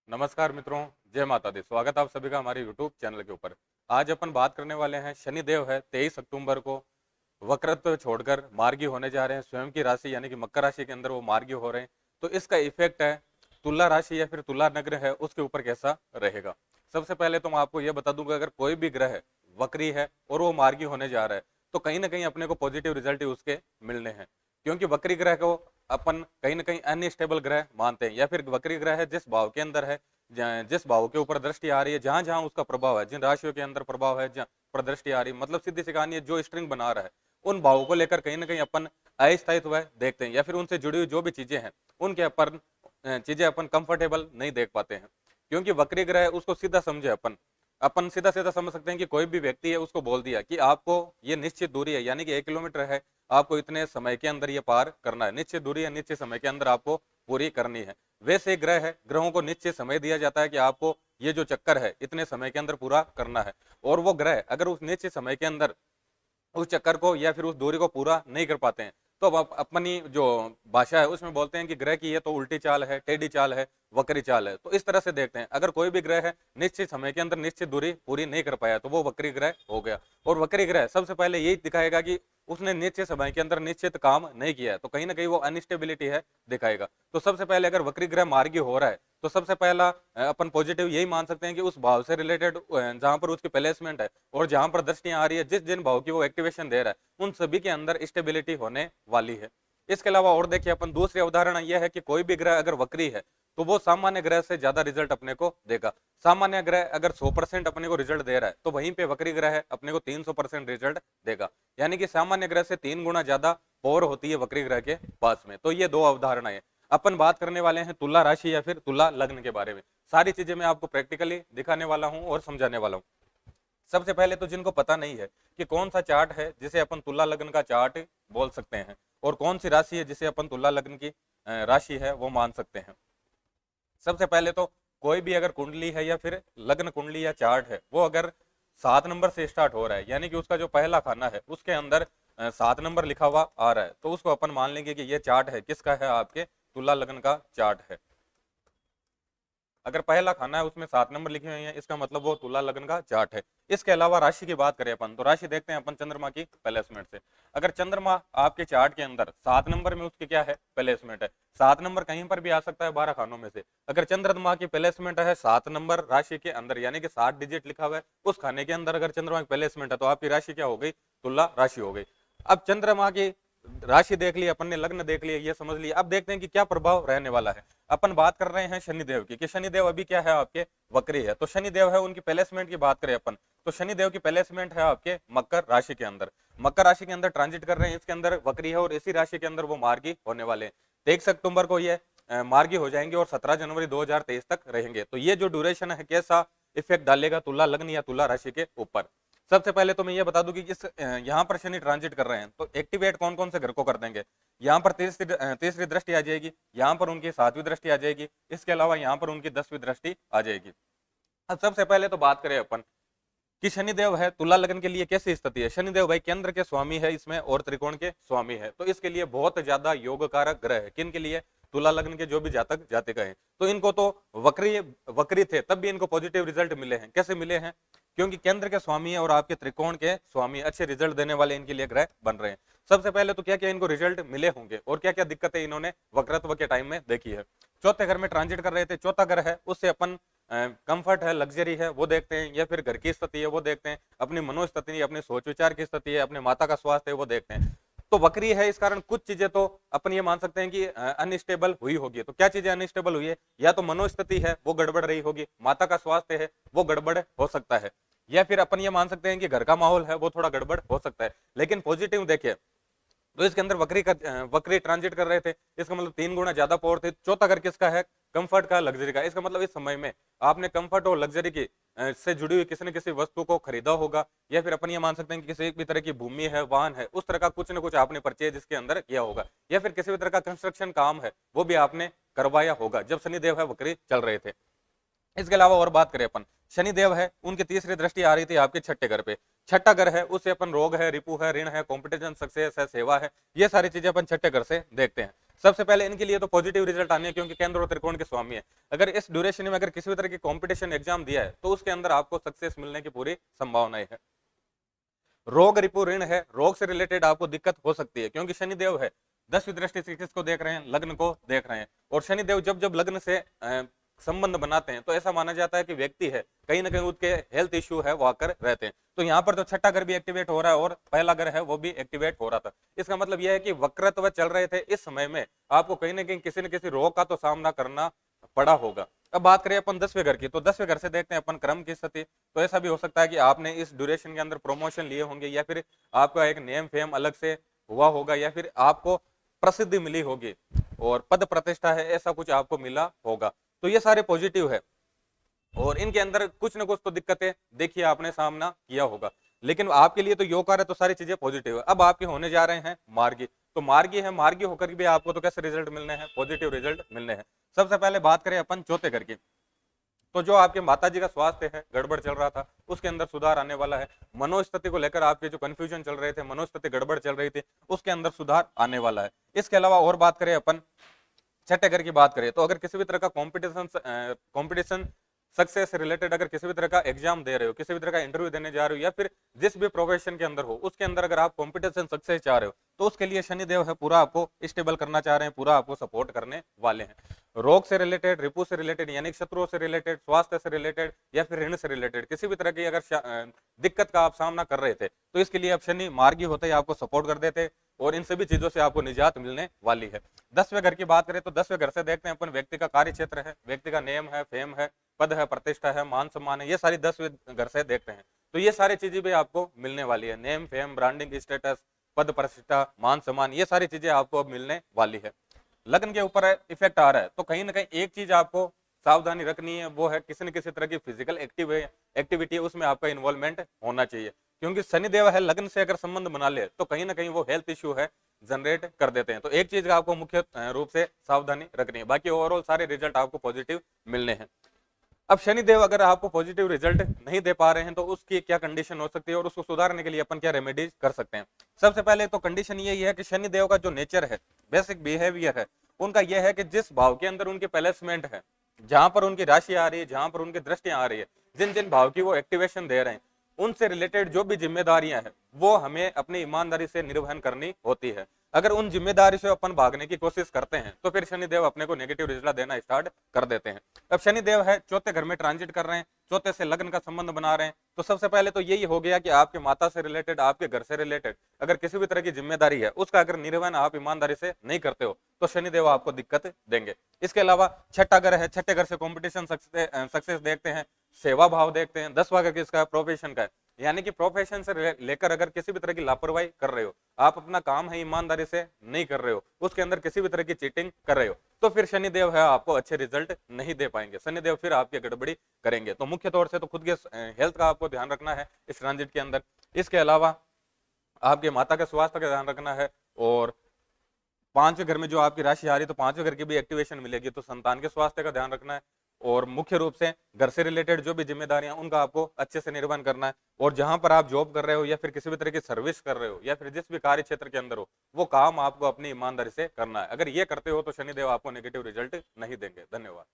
नमस्कार मित्रों, जय माता दी। स्वागत है आप सभी का हमारे YouTube चैनल के ऊपर। आज अपन बात करने वाले हैं, शनिदेव है 23 अक्टूबर को वक्रत्व छोड़कर मार्गी होने जा रहे हैं। स्वयं की राशि यानी कि मकर राशि के अंदर वो मार्गी हो रहे हैं। तो इसका इफेक्ट है तुला राशि या फिर तुला नग्न है उसके ऊपर कैसा रहेगा। सबसे पहले तो मैं आपको यह बता दूंगा, अगर कोई भी ग्रह वक्री है और वो मार्गी होने जा रहा है तो कहीं ना कहीं अपने को पॉजिटिव रिजल्ट ही उसके मिलने हैं, क्योंकि वक्री ग्रह को अपन कहीं ना कहीं अनस्टेबल ग्रह मानते हैं, या फिर वक्री ग्रह है जिस भाव के अंदर है, जिस भाव के ऊपर दृष्टि आ रही है, जहां जहां उसका प्रभाव है, जिन राशियों के अंदर प्रभाव है, जहां पर दृष्टि आ रही है, मतलब सीधी सी कहानी है, जो स्ट्रिंग बना रहा है उन भावों को लेकर कहीं ना कहीं अपन अस्थायित्व देखते हैं, या फिर उनसे जुड़ी हुई जो भी चीजें हैं उनके अपन चीजें अपन कंफर्टेबल नहीं देख पाते हैं। क्योंकि वक्री ग्रह है, उसको सीधा समझे अपन अपन सीधा सीधा समझ सकते हैं कि कोई भी व्यक्ति है, उसको बोल दिया कि आपको ये निश्चित दूरी है, यानी कि 1 किलोमीटर है, आपको इतने समय के अंदर ये पार करना है, निश्चित दूरी है, निश्चित समय के अंदर आपको पूरी करनी है। वैसे ग्रह है, ग्रहों को निश्चित समय दिया जाता है कि आपको ये जो चक्कर है इतने समय के अंदर पूरा करना है, और वो ग्रह अगर उस निश्चित समय के अंदर उस चक्कर को या फिर उस दूरी को पूरा नहीं कर पाते हैं तो अब अपनी जो भाषा है उसमें बोलते हैं कि ग्रह की ये तो उल्टी चाल है, टेढ़ी चाल है, वक्री चाल है। तो इस तरह से देखते हैं, अगर कोई भी ग्रह है निश्चित समय के अंदर निश्चित दूरी पूरी नहीं कर पाया तो वो वक्री ग्रह हो गया। और वक्री ग्रह सबसे पहले यही दिखाएगा कि उसने निश्चित समय के अंदर निश्चित काम नहीं किया है, तो कहीं ना कहीं वो अनस्टेबिलिटी है दिखाएगा। तो सबसे पहले अगर वक्री ग्रह मार्गी हो रहा है तो सबसे पहला अपन पॉजिटिव यही मान सकते हैं कि उस भाव से रिलेटेड जहां पर उसकी प्लेसमेंट है और जहां पर दृष्टियां आ रही है, जिस जिन भाव की वो एक्टिवेशन दे रहा है उन सभी के अंदर स्टेबिलिटी होने वाली है। इसके अलावा और देखिए, अपन दूसरी अवधारणा यह है कि कोई भी ग्रह अगर वक्री है तो वो सामान्य ग्रह से ज्यादा रिजल्ट अपने को देगा। सामान्य ग्रह अगर 100% अपने को रिजल्ट दे रहा है तो वहीं पे वक्री ग्रह है अपने को 300% रिजल्ट देगा, यानी कि सामान्य ग्रह से 3 गुना ज्यादा पावर होती है वक्री ग्रह के पास में। तो ये दो अवधारणाएं अपन बात करने वाले हैं तुला राशि या फिर तुला लग्न के बारे में। सारी चीजें मैं आपको प्रैक्टिकली दिखाने वाला हूं और समझाने वाला हूं। सबसे पहले तो जिनको पता नहीं है कि कौन सा चार्ट है जिसे अपन तुला लग्न का चार्ट बोल सकते हैं, और कौन सी राशि है जिसे अपन तुला लग्न की राशि है वो मान सकते हैं। सबसे पहले तो कोई भी अगर कुंडली है या फिर लग्न कुंडली या चार्ट है, वो अगर 7 नंबर से स्टार्ट हो रहा है, यानी कि उसका जो पहला खाना है उसके अंदर 7 नंबर लिखा हुआ आ रहा है, तो उसको अपन मान लेंगे कि ये चार्ट है किसका है, आपके तुला लग्न का चार्ट है। अगर पहला खाना है उसमें 7 नंबर लिखे हुए हैं, इसका मतलब वो तुला लग्न का चार्ट है। इसके अलावा राशि की बात करें अपन, तो राशि देखते हैं अपन चंद्रमा की प्लेसमेंट से। अगर चंद्रमा आपके चार्ट के अंदर 7 नंबर में उसकी क्या है, प्लेसमेंट है। 7 नंबर कहीं पर भी आ सकता है 12 खानों में से। अगर चंद्रमा की प्लेसमेंट है 7 नंबर राशि के अंदर, यानी कि 7 डिजिट लिखा हुआ है उस खाने के अंदर अगर चंद्रमा की प्लेसमेंट है, तो आपकी राशि क्या हो गई, तुला राशि हो गई। अब चंद्रमा की राशि देख ली अपन ने, लग्न देख लिया, ये समझ लिया। अब देखते हैं कि क्या प्रभाव रहने वाला है। अपन बात कर रहे हैं शनिदेव की कि शनिदेव अभी क्या है, आपके वक्री है। तो शनिदेव है, उनकी प्लेसमेंट की बात करें अपन, तो शनिदेव की प्लेसमेंट है आपके मकर राशि के अंदर। मकर राशि के अंदर ट्रांजिट कर रहे हैं, इसके अंदर वक्री है और इसी राशि के अंदर वो मार्गी होने वाले हैं। 23 अक्टूबर को ये मार्गी हो जाएंगे और 17 जनवरी 2023 तक रहेंगे। तो ये जो ड्यूरेशन है कैसा इफेक्ट डालेगा तुला लग्न या तुला राशि के ऊपर। सबसे पहले तो मैं ये बता दूं कि इस यहाँ पर शनि ट्रांजिट कर रहे हैं तो एक्टिवेट कौन कौन से घर को कर देंगे। यहाँ पर तीसरी दृष्टि आ जाएगी, यहाँ पर उनकी 7वीं दृष्टि आ जाएगी, इसके अलावा यहाँ पर उनकी 10वीं दृष्टि आ जाएगी। अब सबसे पहले तो बात करें अपन कि शनिदेव है तुला लग्न के लिए कैसी स्थिति है। शनिदेव भाई केंद्र के स्वामी है इसमें और त्रिकोण के स्वामी है, तो इसके लिए बहुत ज्यादा योग कारक ग्रह है। किन के लिए, तुला लग्न के जो भी जातक जातिका हैं। तो इनको तो वक्री वक्री थे तब भी इनको पॉजिटिव रिजल्ट मिले हैं। कैसे मिले हैं, क्योंकि केंद्र के स्वामी है और आपके त्रिकोण के स्वामी अच्छे रिजल्ट देने वाले इनके लिए ग्रह बन रहे हैं। सबसे पहले तो क्या क्या इनको रिजल्ट मिले होंगे और क्या क्या दिक्कतें इन्होंने वक्रत्व के टाइम में देखी है। चौथे घर में ट्रांजिट कर रहे थे, चौथा घर है उससे अपन कंफर्ट है, लग्जरी है वो देखते हैं, या फिर घर की स्थिति है वो देखते हैं, अपनी मनोस्थिति, अपने सोच विचार की स्थिति है, अपने माता का स्वास्थ्य है वो देखते हैं। तो वक्री है इस कारण कुछ चीजें तो अपन ये मान सकते हैं कि अनस्टेबल हुई होगी। तो क्या चीजें अनस्टेबल हुई है, या तो मनोस्थिति है वो गड़बड़ रही होगी, माता का स्वास्थ्य है वो गड़बड़ हो सकता है, या फिर अपन ये मान सकते हैं कि घर का माहौल है वो थोड़ा गड़बड़ हो सकता है। लेकिन पॉजिटिव देखिए, तो इसके अंदर वक्री ट्रांजिट कर रहे थे, इसका मतलब 3 गुना ज्यादा पावर थे। चौथा घर किसका है, कंफर्ट का, लग्जरी का। इसका मतलब इस समय में आपने कंफर्ट और लग्जरी की से जुड़ी हुई किसी न किसी वस्तु को खरीदा होगा, या फिर अपन ये मान सकते हैं कि किसी भी तरह की भूमि है, वाहन है, उस तरह का कुछ न कुछ आपने परचेज इसके अंदर किया होगा, या फिर किसी भी तरह का कंस्ट्रक्शन काम है वो भी आपने करवाया होगा जब शनिदेव है वक्री चल रहे थे। इसके अलावा और बात करें अपन, शनिदेव है उनकी तीसरी दृष्टि आ रही थी आपके छठे घर पे। छठा घर है उससे अपन रोग है, रिपु है, ऋण है, कॉम्पिटिशन, सक्सेस है, सेवा है, ये सारी चीजें अपन छठे घर से देखते हैं। सबसे पहले इनके लिए तो पॉजिटिव रिजल्ट आने हैं, क्योंकि केंद्र और त्रिकोण के स्वामी है। अगर इस ड्यूरेशन में अगर किसी भी तरह की कॉम्पिटिशन एग्जाम दिया है तो उसके अंदर आपको सक्सेस मिलने की पूरी संभावनाएं है। रोग रिपु ऋण है, रोग से रिलेटेड आपको दिक्कत हो सकती है, क्योंकि शनिदेव है 10वीं दृष्टि से किसको देख रहे हैं, लग्न को देख रहे हैं। और शनिदेव जब जब लग्न से संबंध बनाते हैं तो ऐसा माना जाता है कि व्यक्ति है कहीं ना कहीं उसके हेल्थ इश्यू है वो आकर रहते हैं। तो यहाँ पर तो छठा घर भी एक्टिवेट हो रहा है और पहला घर है वो भी एक्टिवेट हो रहा था। इसका मतलब यह है कि वक्रत्व चल रहे थे इस समय में आपको कहीं ना कहीं किसी न किसी रोग का तो सामना करना पड़ा होगा। अब बात करें अपन 10वें घर की, तो 10वें घर से देखते हैं अपन कर्म की स्थिति। तो ऐसा भी हो सकता है कि आपने इस ड्यूरेशन के अंदर प्रमोशन लिए होंगे, या फिर आपका एक नेम फेम अलग से हुआ होगा, या फिर आपको प्रसिद्धि मिली होगी और पद प्रतिष्ठा है ऐसा कुछ आपको मिला होगा। तो ये सारे पॉजिटिव है और इनके अंदर कुछ ना कुछ तो दिक्कतें देखिए आपने सामना किया होगा, लेकिन आपके लिए तो योगकार है तो सारी चीजें पॉजिटिव है। अब आपके होने जा रहे हैं मार्गी, तो मार्गी है, मार्गी होकर भी आपको तो कैसे रिजल्ट मिलने हैं, पॉजिटिव रिजल्ट मिलने हैं। सबसे पहले बात करें अपन चौथे घर की, तो जो आपके माता जी का स्वास्थ्य है गड़बड़ चल रहा था उसके अंदर सुधार आने वाला है। मनोस्थिति को लेकर आपके जो कंफ्यूजन चल रहे थे, मनोस्थिति गड़बड़ चल रही थी, उसके अंदर सुधार आने वाला है। इसके अलावा और बात करें अपन छठे घर की बात करें, तो अगर किसी भी तरह का कंपटीशन सक्सेस से रिलेटेड अगर किसी भी तरह का एग्जाम दे रहे हो, किसी भी तरह का इंटरव्यू देने जा रहे हो, या फिर जिस भी प्रोफेशन के अंदर हो उसके अंदर अगर आप कंपटीशन सक्सेस चाह रहे हो तो उसके लिए शनिदेव है पूरा आपको स्टेबल करना चाह रहे हैं, पूरा आपको सपोर्ट करने वाले हैं। रोग से रिलेटेड, रिपु से रिलेटेड यानी शत्रुओं से रिलेटेड, स्वास्थ्य से रिलेटेड या फिर ऋण से रिलेटेड किसी भी तरह की अगर दिक्कत का आप सामना कर रहे थे तो इसके लिए अब शनि मार्गी होते ही आपको सपोर्ट कर देते और इन सभी चीजों से आपको निजात मिलने वाली है। 10वें घर की बात करें तो 10वें घर से देखते हैं अपन व्यक्ति का कार्य क्षेत्र है, व्यक्ति का नेम है, फेम है, पद है, प्रतिष्ठा है, मान सम्मान है, ये सारी 10वें घर से देखते हैं। तो ये सारी चीजें भी आपको मिलने वाली है, नेम फेम ब्रांडिंग स्टेटस, पद प्रतिष्ठा, मान सम्मान, ये सारी चीजें आपको अब मिलने वाली है। लग्न के ऊपर इफेक्ट आ रहा है तो कहीं ना कहीं एक चीज आपको सावधानी रखनी है, वो है किसी न किसी तरह की फिजिकल एक्टिविटी उसमें आपका इन्वॉल्वमेंट होना चाहिए, क्योंकि शनिदेव है लग्न से अगर संबंध बना ले तो कहीं ना कहीं वो हेल्थ इश्यू है जनरेट कर देते हैं। तो एक चीज का आपको मुख्य रूप से सावधानी रखनी है, बाकी ओवरऑल सारे रिजल्ट आपको पॉजिटिव मिलने हैं। अब शनिदेव अगर आपको पॉजिटिव रिजल्ट नहीं दे पा रहे हैं तो उसकी क्या कंडीशन हो सकती है और उसको सुधारने के लिए अपन क्या रेमेडीज कर सकते हैं। सबसे पहले तो कंडीशन यही है कि शनिदेव का जो नेचर है, बेसिक बिहेवियर है उनका यह है कि जिस भाव के अंदर उनके प्लेसमेंट है, जहां पर उनकी राशि आ रही है, जहां पर उनकी दृष्टियां आ रही है, जिन जिन भाव की वो एक्टिवेशन दे रहे हैं, उनसे रिलेटेड जो भी जिम्मेदारियां हैं वो हमें अपनी ईमानदारी से निर्वहन करनी होती है। अगर उन जिम्मेदारी से अपन भागने की कोशिश करते हैं तो फिर शनिदेव अपने को नेगेटिव रिजल्ट देना स्टार्ट कर देते हैं। अब शनिदेव है चौथे घर में ट्रांजिट कर रहे हैं, चौथे से लग्न का संबंध बना रहे हैं, तो सबसे पहले तो यही हो गया कि आपके माता से रिलेटेड, आपके घर से रिलेटेड अगर किसी भी तरह की जिम्मेदारी है उसका अगर निर्वहन आप ईमानदारी से नहीं करते हो तो शनिदेव आपको दिक्कत देंगे। इसके अलावा छठा घर है, छठे घर से कॉम्पिटिशन सक्सेस देखते हैं, सेवा भाव देखते हैं। 10वां घर किसका है, प्रोफेशन का है, यानी कि प्रोफेशन से लेकर अगर किसी भी तरह की लापरवाही कर रहे हो, आप अपना काम है ईमानदारी से नहीं कर रहे हो, उसके अंदर किसी भी तरह की चीटिंग कर रहे हो, तो फिर शनिदेव है आपको अच्छे रिजल्ट नहीं दे पाएंगे, शनिदेव फिर आपकी गड़बड़ी करेंगे। तो मुख्य तौर से तो खुद के हेल्थ का आपको ध्यान रखना है इस ट्रांजिट के अंदर। इसके अलावा आपके माता के स्वास्थ्य का ध्यान रखना है, और पांचवें घर में जो आपकी राशि आ रही है तो पांचवें घर की भी एक्टिवेशन मिलेगी, तो संतान के स्वास्थ्य का ध्यान रखना है, और मुख्य रूप से घर से रिलेटेड जो भी जिम्मेदारियां उनका आपको अच्छे से निर्वहन करना है। और जहां पर आप जॉब कर रहे हो या फिर किसी भी तरह की सर्विस कर रहे हो या फिर जिस भी कार्य क्षेत्र के अंदर हो, वो काम आपको अपनी ईमानदारी से करना है। अगर ये करते हो तो शनिदेव आपको नेगेटिव रिजल्ट नहीं देंगे। धन्यवाद।